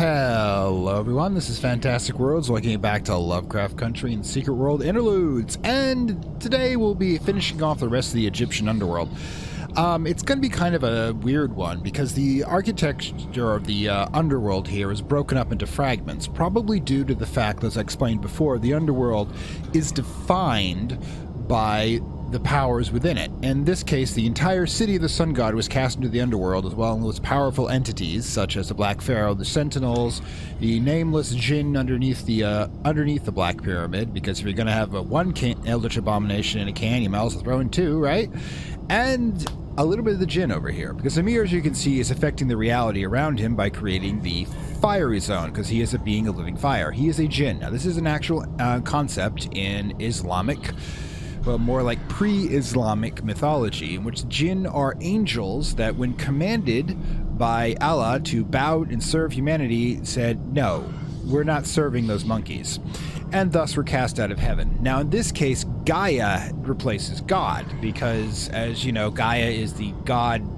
Hello everyone, this is Fantastic Worlds, looking back to Lovecraft Country and Secret World Interludes, and today we'll be finishing off the rest of the Egyptian Underworld. It's going to be kind of a weird one, because the architecture of the Underworld here is broken up into fragments, probably due to the fact, as I explained before, the Underworld is defined by the powers within it. In this case, the entire city of the Sun God was cast into the Underworld, as well as powerful entities such as the Black Pharaoh, the Sentinels, the nameless Jinn underneath the Black Pyramid, because if you're going to have one Eldritch Abomination in a can, you might as well throw in two, right? And a little bit of the Jinn over here, because Amir, as you can see, is affecting the reality around him by creating the fiery zone, because he is a being of living fire. He is a Jinn. Now, this is an actual concept in Islamic, well, more like pre-Islamic mythology, in which Jinn are angels that, when commanded by Allah to bow and serve humanity, said, no, we're not serving those monkeys, and thus were cast out of heaven. Now, in this case, Gaia replaces God, because, as you know, Gaia is the God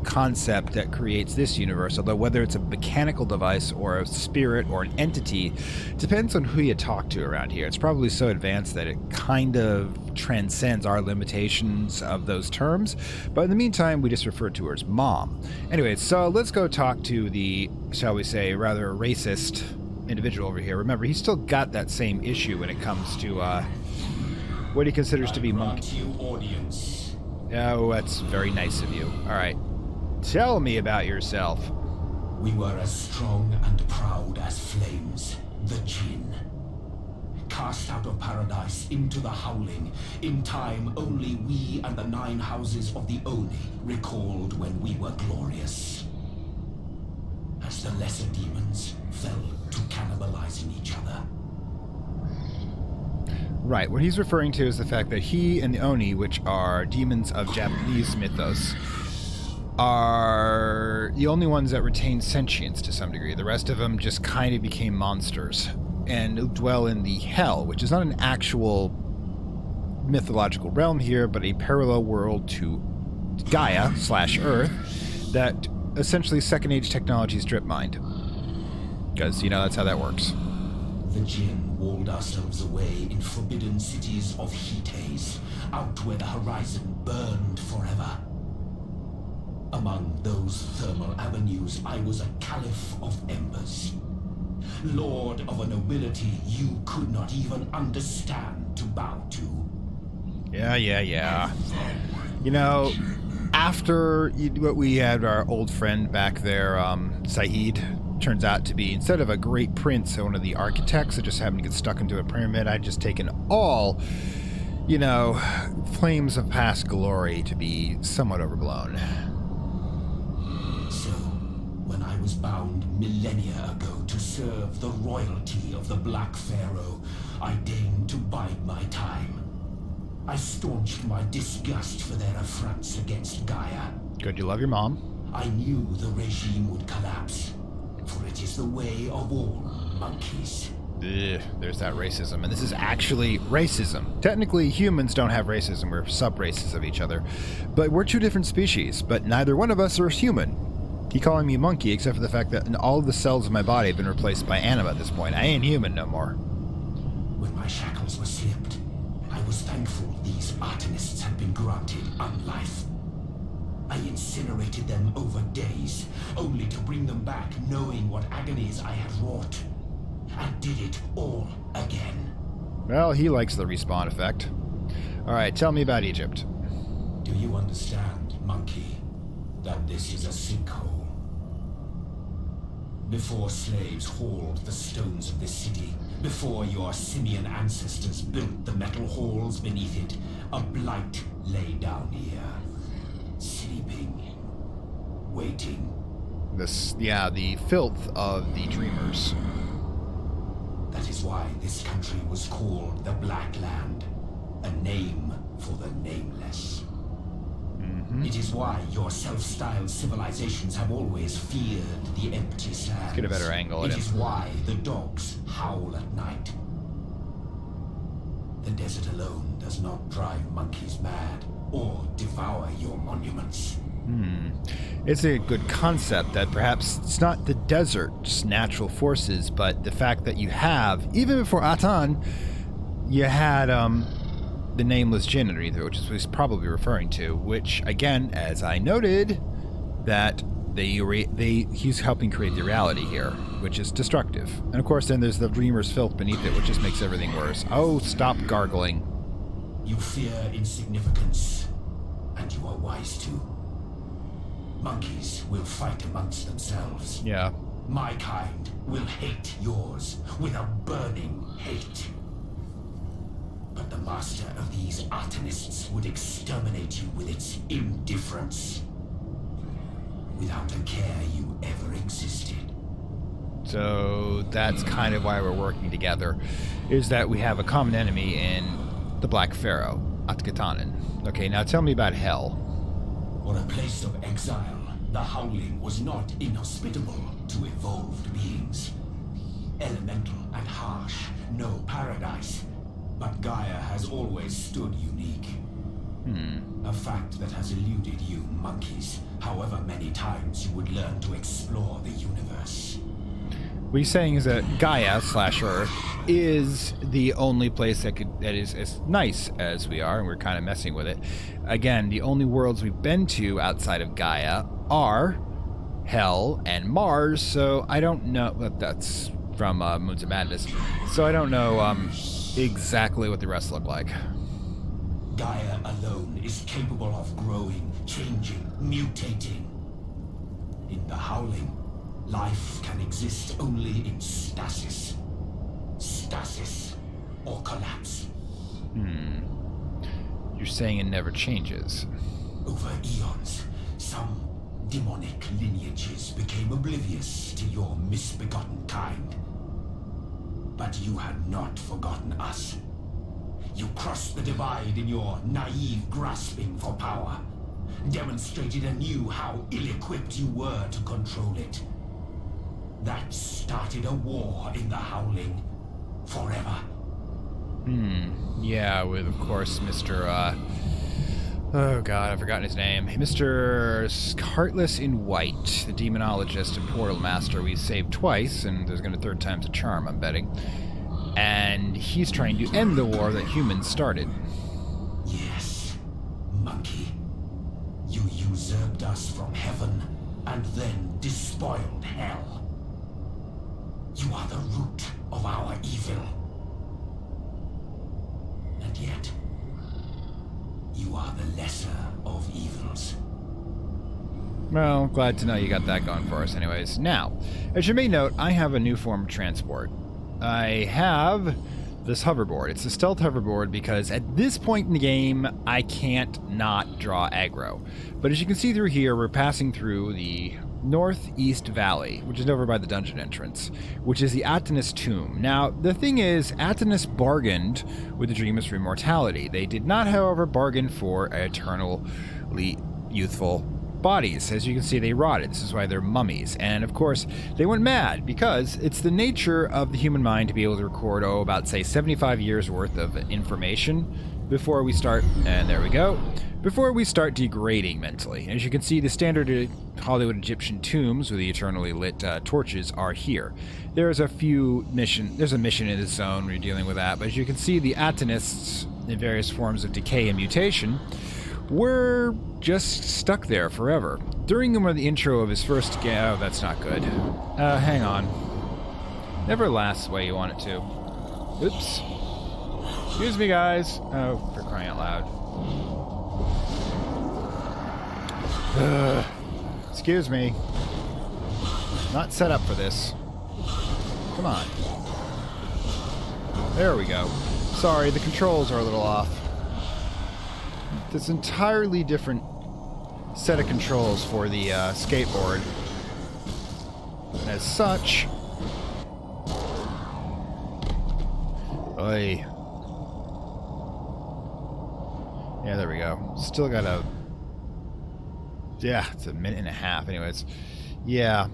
concept that creates this universe, although whether it's a mechanical device or a spirit or an entity depends on who you talk to around here. It's probably so advanced that it kind of transcends our limitations of those terms, but in the meantime we just refer to her as Mom. Anyway, so let's go talk to the, shall we say, rather racist individual over here. Remember, he's still got that same issue when it comes to what he considers to be monkey. Oh, that's very nice of you. Alright, tell me about yourself. We were as strong and proud as flames, the Jinn. Cast out of paradise into the howling, in time only we and the 9 houses of the Oni recalled when we were glorious. As the lesser demons fell to cannibalizing each other. Right, what he's referring to is the fact that he and the Oni, which are demons of Japanese mythos, are the only ones that retain sentience to some degree. The rest of them just kind of became monsters and dwell in the hell, which is not an actual mythological realm here, but a parallel world to Gaia / Earth that essentially Second Age technology strip mined. Because, you know, that's how that works. The Jinn walled ourselves away in forbidden cities of heat haze, out where the horizon burned forever. Among those thermal avenues, I was a caliph of embers. Lord of a nobility you could not even understand to bow to. Yeah. You know, after what we had, our old friend back there, Saeed, turns out to be, instead of a great prince, one of the architects that just happened to get stuck into a pyramid, I'd just taken all, you know, flames of past glory to be somewhat overblown. So, when I was bound millennia ago to serve the royalty of the Black Pharaoh, I deigned to bide my time. I staunched my disgust for their affronts against Gaia. Good, you love your mom. I knew the regime would collapse, for it is the way of all monkeys. Ugh, there's that racism, and this is actually racism. Technically, humans don't have racism, we're sub-races of each other. But we're two different species, but neither one of us are human. He calling me monkey, except for the fact that all of the cells of my body have been replaced by anima at this point. I ain't human no more. When my shackles were slipped, I was thankful these Artenists had been granted unlife. I incinerated them over days, only to bring them back knowing what agonies I had wrought. And did it all again. Well, he likes the respawn effect. Alright, tell me about Egypt. Do you understand, monkey, that this is a sinkhole? Before slaves hauled the stones of this city, before your simian ancestors built the metal halls beneath it, a blight lay down here. Sleeping. Waiting. The filth of the dreamers. That is why this country was called the Black Land, a name for the nameless. It is why your self-styled civilizations have always feared the empty sands. Let's get a better angle at him. It is why the dogs howl at night. The desert alone does not drive monkeys mad or devour your monuments. It's a good concept that perhaps it's not the desert, just natural forces, but the fact that you have, even before Atan, you had the nameless Jinn underneath it, which is what he's probably referring to, which, again, as I noted, that he's helping create the reality here, which is destructive. And of course, then there's the Dreamer's filth beneath it, which just makes everything worse. Oh, stop gargling. You fear insignificance, and you are wise to. Monkeys will fight amongst themselves. Yeah. My kind will hate yours with a burning hate. But the master of these Artanists would exterminate you with its indifference, without a care you ever existed. So that's kind of why we're working together, is that we have a common enemy in the Black Pharaoh, Atkatanen. Okay, now tell me about Hell. For a place of exile, the Howling was not inhospitable to evolved beings. Elemental and harsh, no paradise. But Gaia has always stood unique. A fact that has eluded you, monkeys, however many times you would learn to explore the universe. What he's saying is that Gaia/Earth is the only place that is as nice as we are, and we're kind of messing with it. Again, the only worlds we've been to outside of Gaia are Hell and Mars, so I don't know. That's from Moons of Madness. So I don't know exactly what the rest look like. Gaia alone is capable of growing, changing, mutating. In the Howling, life can exist only in stasis. Stasis or collapse. You're saying it never changes. Over eons, some demonic lineages became oblivious to your misbegotten kind. But you had not forgotten us. You crossed the divide in your naive grasping for power, demonstrated anew how ill-equipped you were to control it. That started a war in the Howling, forever. Yeah, with, of course, Mr. Oh god, I've forgotten his name. Mr. Heartless in White, the demonologist and portal master we saved twice, and there's gonna third time's a charm, I'm betting. And he's trying to end the war that humans started. Yes, monkey. You usurped us from heaven, and then despoiled hell. You are the root of our evil. And yet, you are the lesser of evils. Well, glad to know you got that going for us anyways. Now, as you may note, I have a new form of transport. I have this hoverboard. It's a stealth hoverboard because at this point in the game, I can't not draw aggro. But as you can see through here, we're passing through the Northeast Valley, which is over by the dungeon entrance, which is the Atanus tomb. Now, the thing is, Atanus bargained with the Dreamers for immortality. They did not, however, bargain for eternally youthful bodies. As you can see, they rotted. This is why they're mummies. And of course, they went mad because it's the nature of the human mind to be able to record, about, say, 75 years worth of information before we start, and there we go, before we start degrading mentally. As you can see, the standard Hollywood Egyptian tombs with the eternally lit torches are here. There's a mission in this zone where you're dealing with that, but as you can see, the Atanists, in various forms of decay and mutation, were just stuck there forever. During the intro of his first game, oh, that's not good. Hang on. Never lasts the way you want it to. Oops. Excuse me, guys. Oh, for crying out loud. Excuse me. Not set up for this. Come on. There we go. Sorry, the controls are a little off. This entirely different set of controls for the skateboard. And as such... Oy. Yeah, there we go. Still got a... Yeah, it's a minute and a half. Anyways, yeah.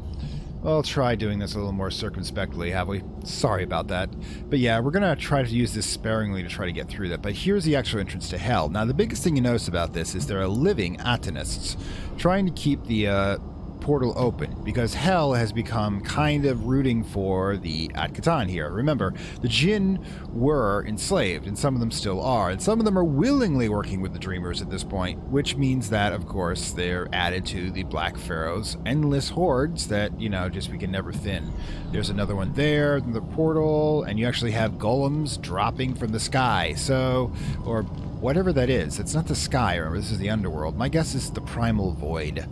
I'll try doing this a little more circumspectly, have we? Sorry about that. But yeah, we're going to try to use this sparingly to try to get through that. But here's the actual entrance to Hell. Now, the biggest thing you notice about this is there are living Atonists trying to keep the portal open, because Hell has become kind of rooting for the At-Katan here. Remember, the Jinn were enslaved, and some of them still are, and some of them are willingly working with the Dreamers at this point, which means that, of course, they're added to the Black Pharaoh's endless hordes that, you know, just we can never thin. There's another one there, the portal, and you actually have golems dropping from the sky, so, or whatever that is. It's not the sky, remember, this is the Underworld. My guess is the Primal Void.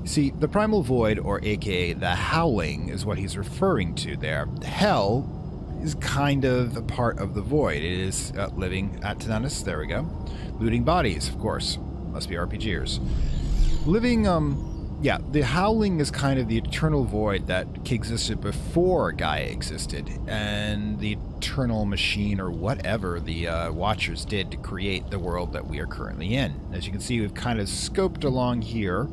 See, the Primal Void, or aka the Howling, is what he's referring to there. Hell is kind of a part of the Void. It is living Atlantis, there we go. Looting bodies, of course. Must be RPGers. Living, yeah, the Howling is kind of the eternal void that existed before Gaia existed, and the eternal machine, or whatever the Watchers did to create the world that we are currently in. As you can see, we've kind of scoped along here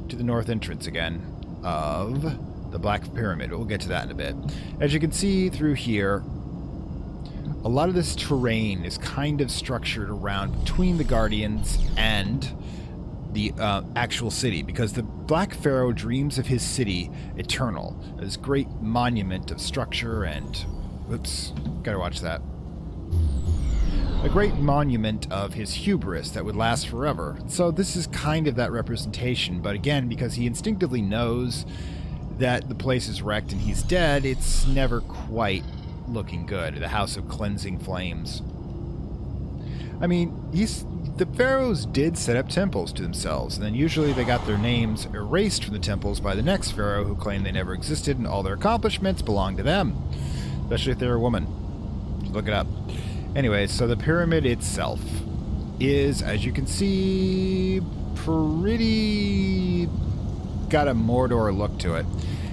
to the north entrance again of the Black Pyramid. We'll get to that in a bit. As you can see through here, a lot of this terrain is kind of structured around between the Guardians and the actual city, because the Black Pharaoh dreams of his city eternal, this great monument of structure and... Whoops, gotta watch that. A great monument of his hubris that would last forever. So this is kind of that representation, but again, because he instinctively knows that the place is wrecked and he's dead, it's never quite looking good. The House of Cleansing Flames. I mean, the pharaohs did set up temples to themselves, and then usually they got their names erased from the temples by the next pharaoh who claimed they never existed and all their accomplishments belonged to them. Especially if they're a woman. Look it up. Anyway, so the pyramid itself is, as you can see, pretty... got a Mordor look to it.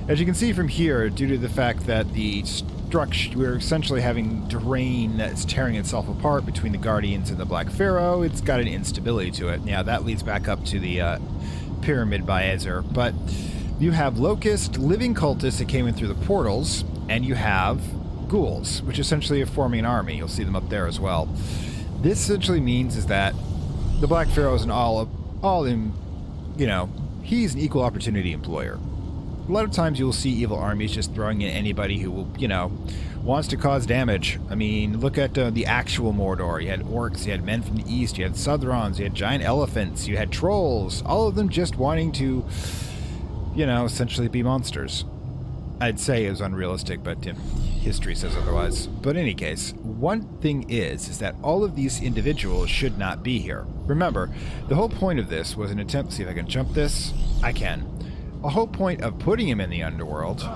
As you can see from here, due to the fact that the structure, we're essentially having terrain that's tearing itself apart between the Guardians and the Black Pharaoh, it's got an instability to it. Now, that leads back up to the pyramid by Ezer, but you have Locust, living cultists that came in through the portals, and you have Ghouls, which essentially are forming an army. You'll see them up there as well. This essentially means is that the Black Pharaoh is all in, you know, he's an equal opportunity employer. A lot of times you'll see evil armies just throwing in anybody who will, you know, wants to cause damage. I mean, look at the actual Mordor. You had orcs, you had men from the east, you had Southrons, you had giant elephants, you had trolls, all of them just wanting to, you know, essentially be monsters. I'd say it was unrealistic, but history says otherwise. But in any case, one thing is that all of these individuals should not be here. Remember, the whole point of this was an attempt to see if I can jump this. I can. A whole point of putting him in the Underworld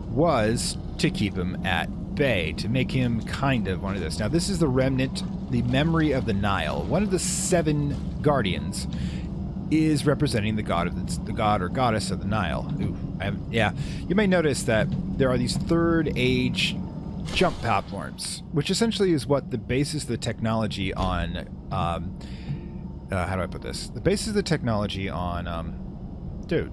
was to keep him at bay, to make him kind of one of this. Now, this is the remnant, the memory of the Nile. One of the 7 guardians is representing the god or goddess of the Nile. Ooh, yeah, you may notice that there are these Third Age jump platforms, which essentially is what the basis of the technology on. How do I put this? The basis of the technology on. Dude,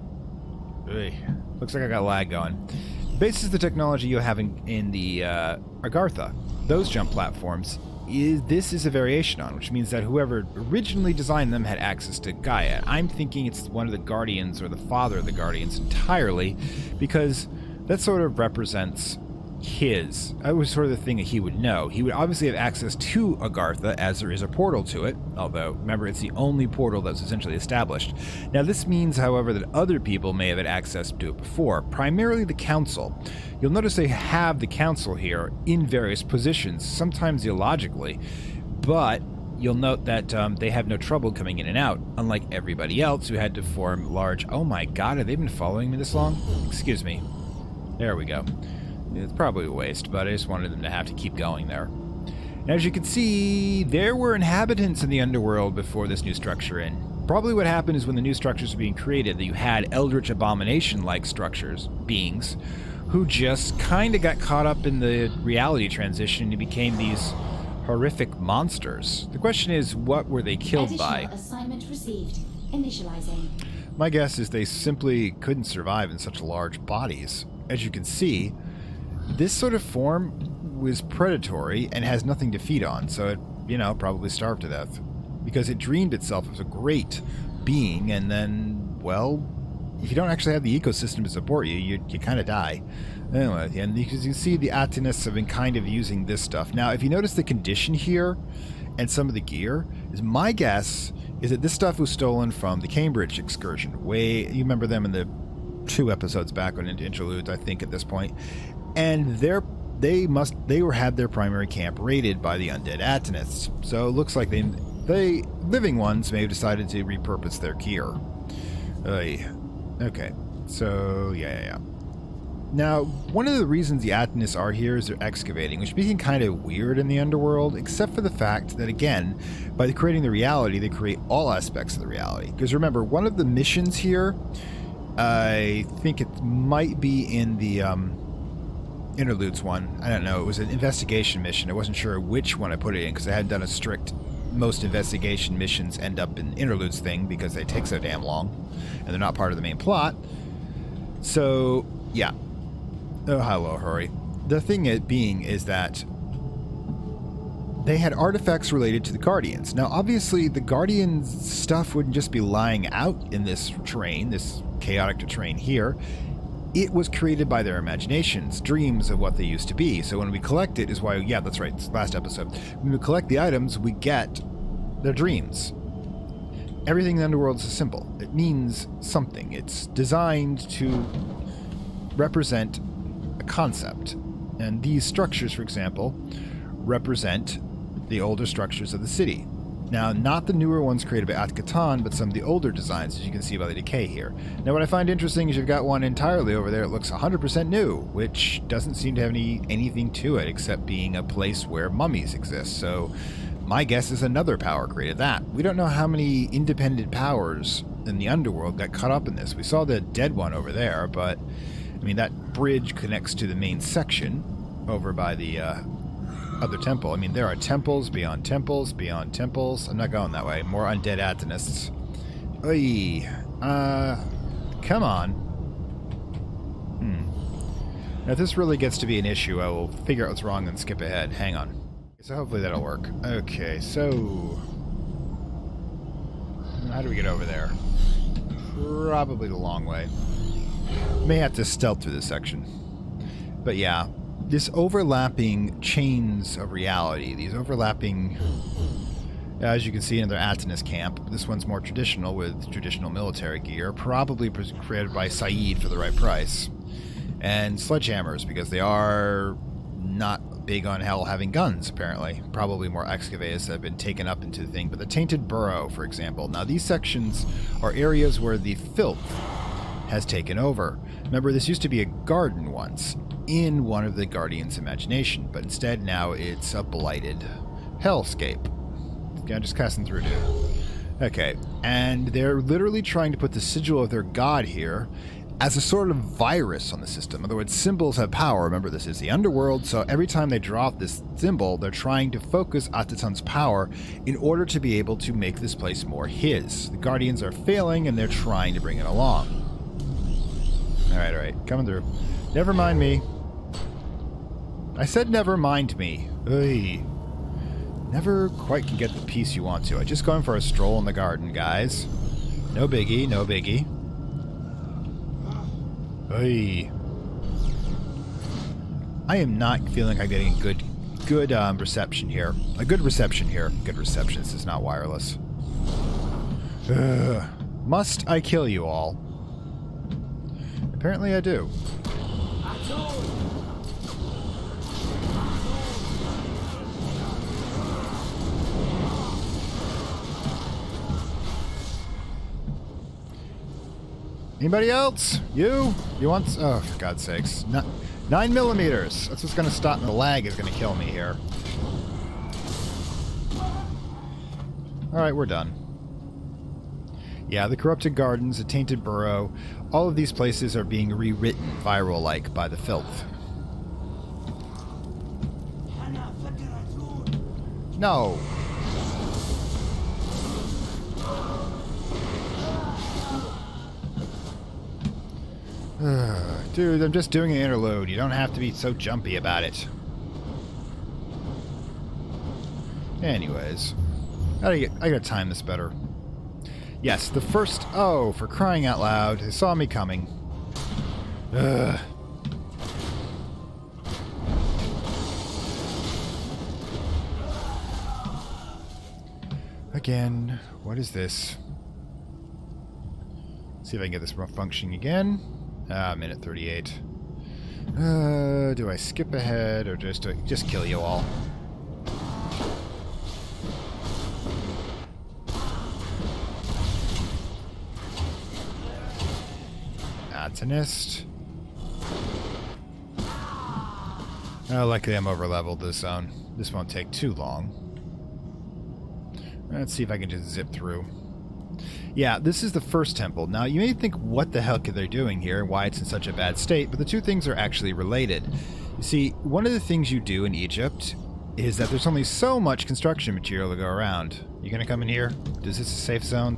looks like I got lag going. The basis of the technology you have in the Agartha, those jump platforms. This is a variation on, which means that whoever originally designed them had access to Gaia. I'm thinking it's one of the Guardians or the father of the Guardians entirely, because that sort of represents his. That was sort of the thing that he would know. He would obviously have access to Agartha, as there is a portal to it, although, remember, it's the only portal that's essentially established. Now, this means, however, that other people may have had access to it before, primarily the Council. You'll notice they have the Council here in various positions, sometimes illogically, but you'll note that they have no trouble coming in and out, unlike everybody else who had to form large... Oh my god, have they been following me this long? Excuse me. There we go. It's probably a waste, but I just wanted them to have to keep going there. And as you can see, there were inhabitants in the Underworld before this new structure, and probably what happened is when the new structures were being created, that you had Eldritch Abomination-like structures, beings, who just kind of got caught up in the reality transition and became these horrific monsters. The question is, what were they killed by? Assignment received. Initializing. My guess is they simply couldn't survive in such large bodies. As you can see, this sort of form was predatory and has nothing to feed on, so it, probably starved to death. Because it dreamed itself as a great being, and then, well, if you don't actually have the ecosystem to support you, you kind of die. Anyway, and because you see the Atenists have been kind of using this stuff. Now, if you notice the condition here and some of the gear, is my guess is that this stuff was stolen from the Cambridge excursion. You remember them in the 2 episodes back on Interludes, I think, at this point. And they had their primary camp raided by the undead Atenists. So it looks like the living ones may have decided to repurpose their gear. Okay, so yeah. Now, one of the reasons the Atenists are here is they're excavating, which became kind of weird in the Underworld, except for the fact that, again, by creating the reality, they create all aspects of the reality. Because remember, one of the missions here, I think it might be in the Interludes one. I don't know. It was an investigation mission. I wasn't sure which one I put it in because I hadn't done a strict most investigation missions end up in Interludes thing because they take so damn long and they're not part of the main plot. So, yeah. Oh, hello, Hurry. The thing is that they had artifacts related to the Guardians. Now, obviously, the Guardians stuff wouldn't just be lying out in this terrain, this chaotic terrain here. It was created by their imaginations, dreams of what they used to be. So when we collect it is why, yeah, that's right, it's last episode. When we collect the items, we get their dreams. Everything in the Underworld is a symbol. It means something. It's designed to represent a concept. And these structures, for example, represent the older structures of the city. Now, not the newer ones created by At-Katan, but some of the older designs, as you can see by the decay here. Now, what I find interesting is you've got one entirely over there that looks 100% new, which doesn't seem to have anything to it except being a place where mummies exist. So, my guess is another power created that. We don't know how many independent powers in the Underworld got caught up in this. We saw the dead one over there, but, I mean, that bridge connects to the main section over by the other temple. I mean, there are temples beyond temples beyond temples. I'm not going that way. More undead Atenists. Oy. Come on. Now, if this really gets to be an issue, I will figure out what's wrong and skip ahead. Hang on. So hopefully that'll work. Okay, so how do we get over there? Probably the long way. May have to stealth through this section. But yeah, this overlapping chains of reality, these overlapping, as you can see in their Atenus camp, this one's more traditional with traditional military gear, probably created by Saeed for the right price, and sledgehammers because they are not big on hell having guns, apparently. Probably more excavators that have been taken up into the thing, but the Tainted Burrow, for example. Now, these sections are areas where the filth has taken over. Remember, this used to be a garden once, in one of the Guardians' imagination, but instead now it's a blighted hellscape. I'm just passing through, dude. Okay, and they're literally trying to put the sigil of their god here as a sort of virus on the system. In other words, symbols have power. Remember, this is the Underworld, so every time they draw this symbol, they're trying to focus Atatan's power in order to be able to make this place more his. The Guardians are failing, and they're trying to bring it along. Alright, coming through. Never mind me. I said never mind me. Oy. Never quite can get the peace you want to. I just going for a stroll in the garden, guys. No biggie, no biggie. Oy. I am not feeling like I'm getting good reception here. A good reception here. Good reception. This is not wireless. Must I kill you all? Apparently I do. Anybody else? You want... Oh, for God's sakes. 9mm. That's what's going to stop me. The lag is going to kill me here. Alright, we're done. Yeah, the Corrupted Gardens, the Tainted Burrow, all of these places are being rewritten viral-like by the filth. No! Dude, I'm just doing an interlude. You don't have to be so jumpy about it. Anyways, I gotta time this better. Yes, the first... Oh, for crying out loud. They saw me coming. Ugh. Again, what is this? See if I can get this functioning again. Minute 38. Do I skip ahead or just kill you all? Atonist. Oh, luckily I'm over-leveled this zone. This won't take too long. Let's see if I can just zip through. Yeah, this is the first temple. Now, you may think, what the heck are they doing here and why it's in such a bad state, but the two things are actually related. You see, one of the things you do in Egypt is that there's only so much construction material to go around. You gonna come in here? Is this a safe zone?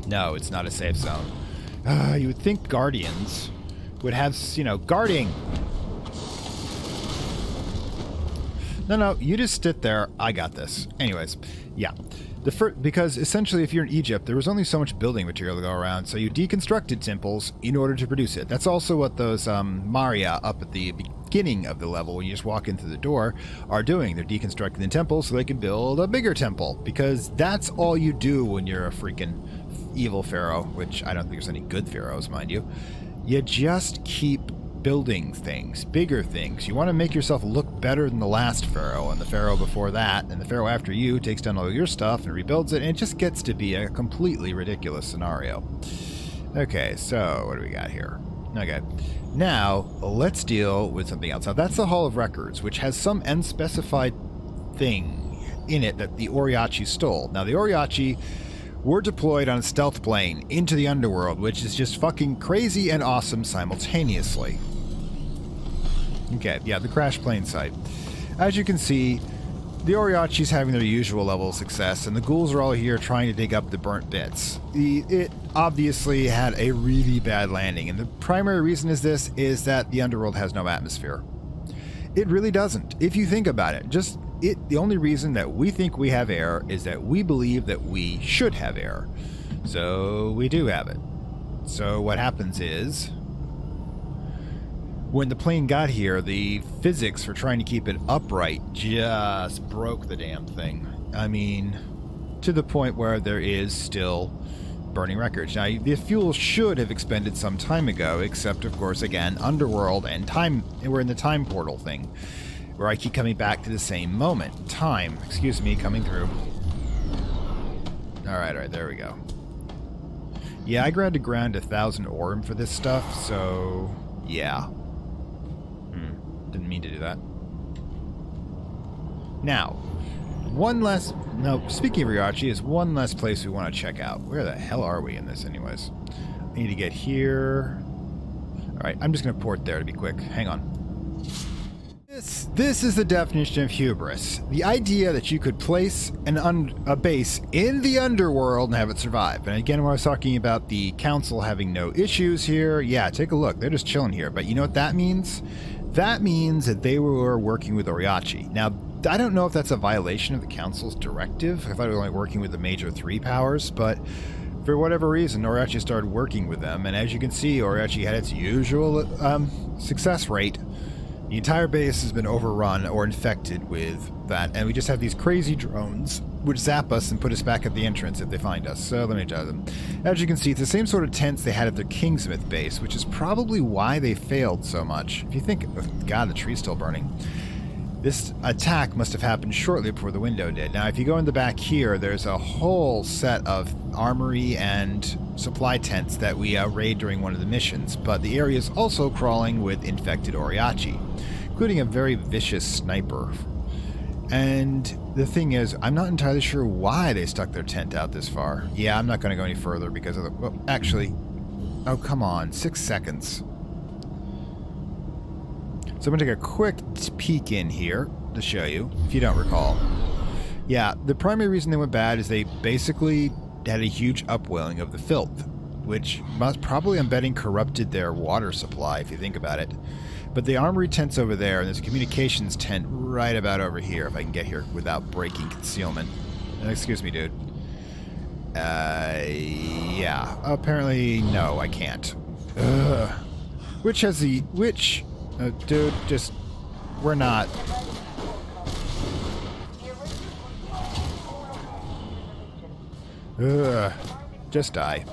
No, it's not a safe zone. You would think guardians would have, you know, guarding. No, you just sit there. I got this. Anyways, yeah. Because essentially, if you're in Egypt, there was only so much building material to go around, so you deconstructed temples in order to produce it. That's also what those Maria up at the beginning of the level, when you just walk in through the door, are doing. They're deconstructing the temple so they can build a bigger temple, because that's all you do when you're a freaking evil pharaoh, which I don't think there's any good pharaohs, mind you. You just keep building things, bigger things. You want to make yourself look better than the last pharaoh and the pharaoh before that, and the pharaoh after you takes down all your stuff and rebuilds it, and it just gets to be a completely ridiculous scenario. Okay, so what do we got here? Okay, now let's deal with something else. Now that's the Hall of Records, which has some unspecified thing in it that the Orochi stole. Now the Orochi were deployed on a stealth plane into the Underworld, which is just fucking crazy and awesome simultaneously. Okay, yeah, the crash plane site. As you can see, the Orochi's having their usual level of success, and the ghouls are all here trying to dig up the burnt bits. It obviously had a really bad landing, and the primary reason is that the Underworld has no atmosphere. It really doesn't. If you think about it, the only reason that we think we have air is that we believe that we should have air. So we do have it. So what happens is, when the plane got here, the physics for trying to keep it upright just broke the damn thing. I mean, to the point where there is still burning wreckage. Now, the fuel should have expended some time ago, except, of course, again, Underworld and time. We're in the time portal thing, where I keep coming back to the same moment. Time, excuse me, coming through. Alright, there we go. Yeah, I grabbed to ground 1,000 orm for this stuff, so yeah. Didn't mean to do that. Now, speaking of Orochi, is one less place we want to check out. Where the hell are we in this anyways? I need to get here. Alright, I'm just going to port there to be quick. Hang on. This is the definition of hubris. The idea that you could place a base in the Underworld and have it survive. And again, when I was talking about the council having no issues here, yeah, take a look. They're just chilling here. But you know what that means? That means that they were working with Orochi. Now, I don't know if that's a violation of the council's directive. I thought they were only working with the major 3 powers, but for whatever reason, Orochi started working with them. And as you can see, Orochi had its usual success rate. The entire base has been overrun or infected with that, and we just have these crazy drones which zap us and put us back at the entrance if they find us. So let me tell them. As you can see, it's the same sort of tents they had at their Kingsmith base, which is probably why they failed so much. If you think, oh God, the tree's still burning. This attack must have happened shortly before the window did. Now, if you go in the back here, there's a whole set of armory and supply tents that we raid during one of the missions, but the area is also crawling with infected Orochi, including a very vicious sniper. And the thing is, I'm not entirely sure why they stuck their tent out this far. Yeah, I'm not going to go any further because of the... Well, actually... Oh, come on. 6 seconds. So I'm going to take a quick peek in here to show you, if you don't recall. Yeah, the primary reason they went bad is they basically had a huge upwelling of the filth. which must probably, I'm betting, corrupted their water supply, if you think about it. But the armory tent's over there, and there's a communications tent right about over here, if I can get here without breaking concealment. Excuse me, dude. Yeah. Apparently, no, I can't. Ugh. Which has the... Which... dude, just... We're not... Ugh. Just die.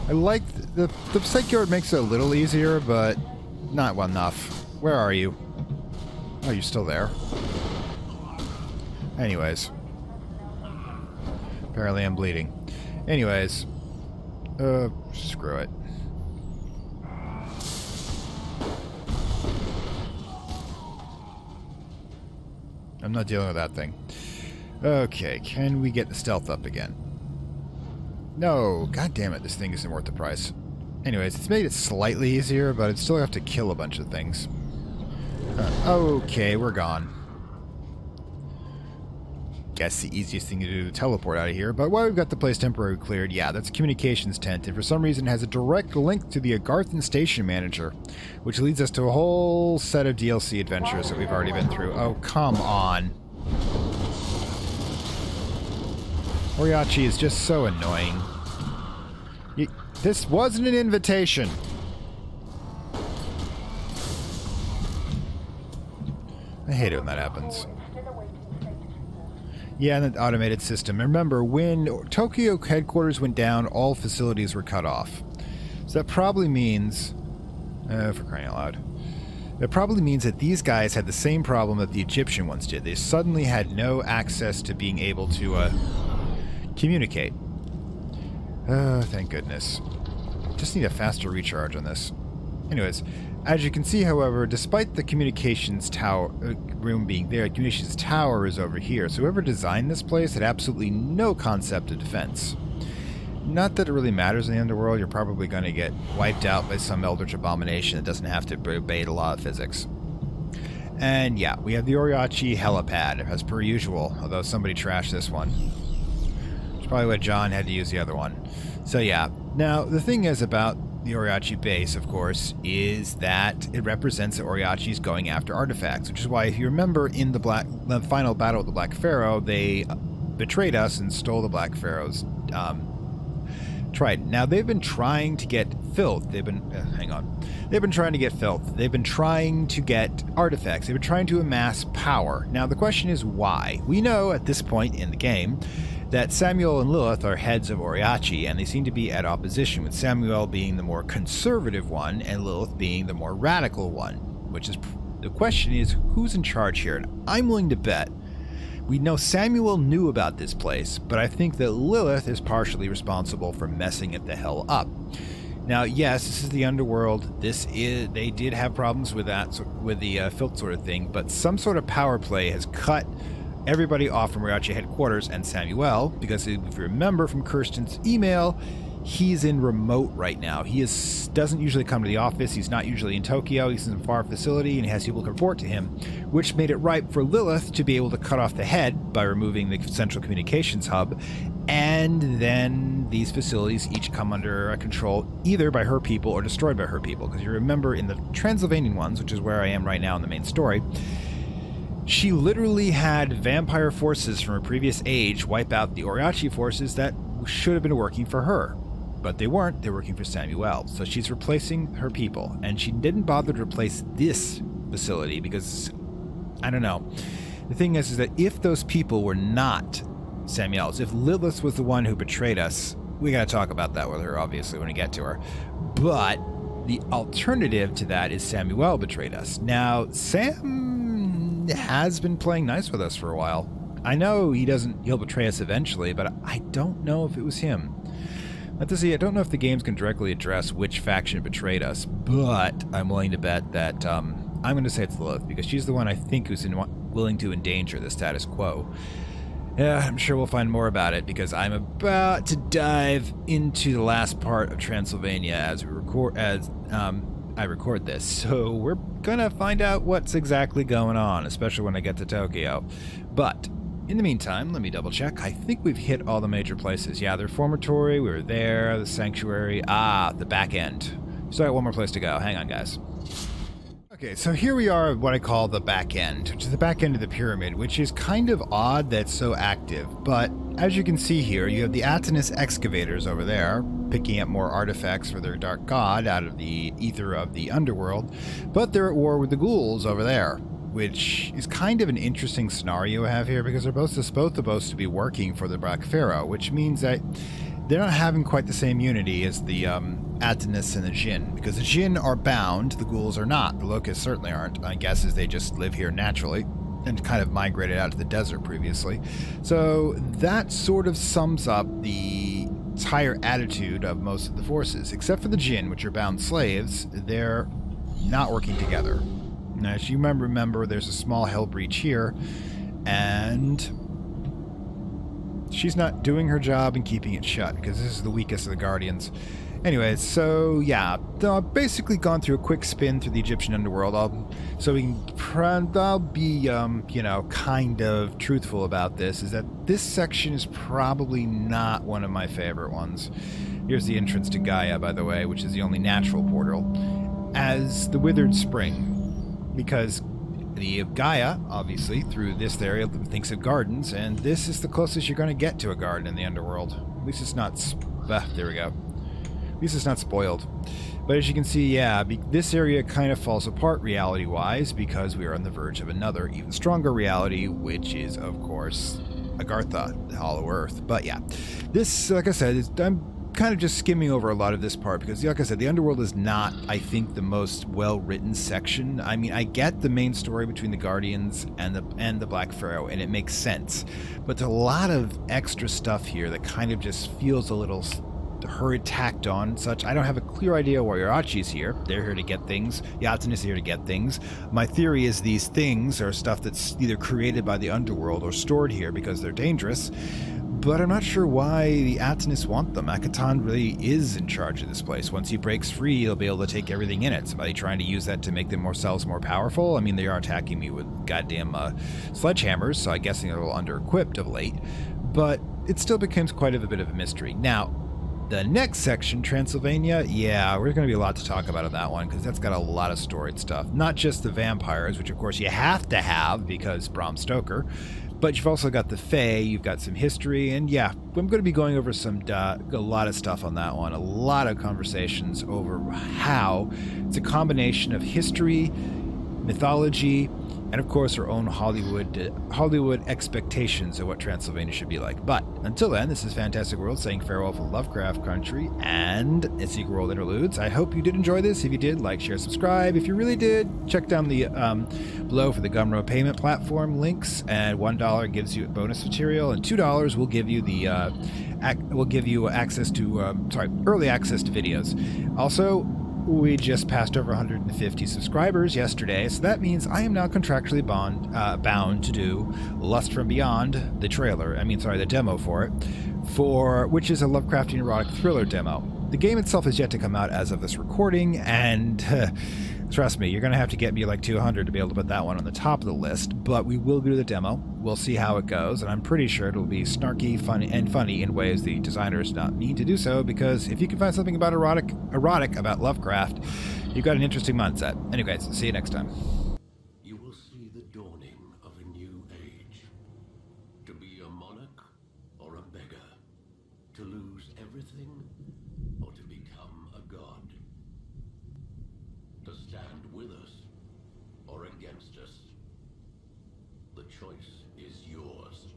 I like the psych yard makes it a little easier, but not enough. Where are you? Oh, you're still there. Anyways. Apparently I'm bleeding. Anyways. Screw it. I'm not dealing with that thing. Okay, can we get the stealth up again? No, god damn it, this thing isn't worth the price. Anyways, it's made it slightly easier, but I'd still have to kill a bunch of things. Okay, we're gone. Guess the easiest thing to do to teleport out of here, but while we've got the place temporarily cleared, yeah, that's a communications tent, and for some reason it has a direct link to the Agarthan Station Manager, which leads us to a whole set of DLC adventures that we've already been through. Oh, come on. Orochi is just so annoying. This wasn't an invitation. I hate it when that happens. Yeah, and the automated system. Remember, when Tokyo headquarters went down, all facilities were cut off. So that probably means... for crying out loud. That probably means that these guys had the same problem that the Egyptian ones did. They suddenly had no access to being able to communicate. Thank goodness. Just need a faster recharge on this. Anyways, as you can see, however, despite the communications tower room being there, the communications tower is over here. So whoever designed this place had absolutely no concept of defense. Not that it really matters in the Underworld. You're probably going to get wiped out by some eldritch abomination that doesn't have to obey the law of physics. And yeah, we have the Orochi helipad, as per usual, although somebody trashed this one. It's probably why John had to use the other one. So yeah, now the thing is about the Orochi base, of course, is that it represents that Orochi's going after artifacts, which is why, if you remember, in the final battle with the Black Pharaoh, they betrayed us and stole the Black Pharaoh's trident. Now, they've been trying to get filth. They've been... hang on. They've been trying to get filth. They've been trying to get artifacts. They've been trying to amass power. Now, the question is why? We know at this point in the game that Samuel and Lilith are heads of Orochi, and they seem to be at opposition, with Samuel being the more conservative one and Lilith being the more radical one, which is... The question is, who's in charge here? And I'm willing to bet we know Samuel knew about this place, but I think that Lilith is partially responsible for messing it the hell up. Now, yes, this is the Underworld. They did have problems with that, with the filth sort of thing, but some sort of power play has cut everybody off from Orochi headquarters and Samuel, because if you remember from Kirsten's email, he's in remote right now. He doesn't usually come to the office. He's not usually in Tokyo. He's in a far facility, and he has people to report to him, which made it ripe for Lilith to be able to cut off the head by removing the central communications hub, and then these facilities each come under control either by her people or destroyed by her people. Because you remember in the Transylvanian ones, which is where I am right now in the main story, she literally had vampire forces from her previous age wipe out the Orochi forces that should have been working for her. But they weren't. They're working for Samuel. So she's replacing her people. And she didn't bother to replace this facility because, I don't know. The thing is that if those people were not Samuel's, if Lilith was the one who betrayed us, we got to talk about that with her, obviously, when we get to her. But the alternative to that is Samuel betrayed us. Now, Sam has been playing nice with us for a while. I know he'll betray us eventually, but I don't know if it was him. Not to see, I don't know if the games can directly address which faction betrayed us, but I'm willing to bet that I'm going to say it's Lilith, because she's the one I think who's willing to endanger the status quo. Yeah, I'm sure we'll find more about it, because I'm about to dive into the last part of Transylvania as I record this. So we're going to find out what's exactly going on, especially when I get to Tokyo. But In the meantime, let me double check. I think we've hit all the major places. Yeah, the Reformatory, we were there, the Sanctuary, the back end. Still got one more place to go. Hang on, guys. Okay, so here we are at what I call the back end, which is the back end of the pyramid, which is kind of odd that it's so active. But as you can see here, you have the Atenus excavators over there, picking up more artifacts for their dark god out of the ether of the underworld. But they're at war with the ghouls over there, which is kind of an interesting scenario we have here because they're both supposed to be working for the Black Pharaoh, which means that they're not having quite the same unity as the Atenus and the Jinn, because the Jinn are bound, the ghouls are not. The locusts certainly aren't. My guess is they just live here naturally and kind of migrated out to the desert previously. So that sort of sums up the entire attitude of most of the forces, except for the Jinn, which are bound slaves. They're not working together. Now, as you remember, there's a small hell breach here, and she's not doing her job and keeping it shut because this is the weakest of the Guardians. Anyways, so yeah, I've basically gone through a quick spin through the Egyptian underworld. I'll be, kind of truthful about this, is that this section is probably not one of my favorite ones. Here's the entrance to Gaia, by the way, which is the only natural portal, as the Withered Spring, because the Gaia, obviously, through this area, thinks of gardens, and this is the closest you're going to get to a garden in the underworld. At least it's not... there we go. At least it's not spoiled. But as you can see, yeah, this area kind of falls apart reality-wise because we are on the verge of another, even stronger reality, which is, of course, Agartha, the Hollow Earth. But yeah, this, like I said, I'm kind of just skimming over a lot of this part because, like I said, the underworld is not, I think, the most well-written section. I mean, I get the main story between the Guardians and the Black Pharaoh, and it makes sense. But there's a lot of extra stuff here that kind of just feels a little hurried, tacked on and such. I don't have a clear idea why Orochi's here. They're here to get things. Yaten is here to get things. My theory is these things are stuff that's either created by the underworld or stored here because they're dangerous. But I'm not sure why the Atenus want them. Akhenaten really is in charge of this place. Once he breaks free, he'll be able to take everything in it. Somebody trying to use that to make themselves more powerful? I mean, they are attacking me with goddamn sledgehammers, so I'm guessing they're a little under-equipped of late. But it still becomes quite a bit of a mystery. Now, the next section, Transylvania, yeah, there's going to be a lot to talk about on that one because that's got a lot of storied stuff. Not just the vampires, which of course you have to have because Bram Stoker, but you've also got the Fae, you've got some history, and yeah, I'm going to be going over a lot of stuff on that one. A lot of conversations over how it's a combination of history, mythology, and of course our own Hollywood expectations of what Transylvania should be like. But until then, this is Fantastic World saying farewell for Lovecraft Country and its Secret World Interludes. I hope you did enjoy this. If you did, like, share, subscribe. If you really did, check down the below for the Gumroad payment platform links. And $1 gives you bonus material, and $2 will give you the access to early access to videos. Also, we just passed over 150 subscribers yesterday, so that means I am now contractually bound to do Lust from Beyond, the demo for it, which is a Lovecraftian erotic thriller demo. The game itself is yet to come out as of this recording, and trust me, you're going to have to get me like 200 to be able to put that one on the top of the list, but we will do the demo. We'll see how it goes, and I'm pretty sure it'll be snarky, funny in ways the designers not need to do so, because if you can find something about erotic about Lovecraft, you've got an interesting mindset. Anyways, see you next time. You will see the dawning of a new age. To be a monarch or a beggar. To lose everything or to become a god. To stand with us or against us. The choice is yours.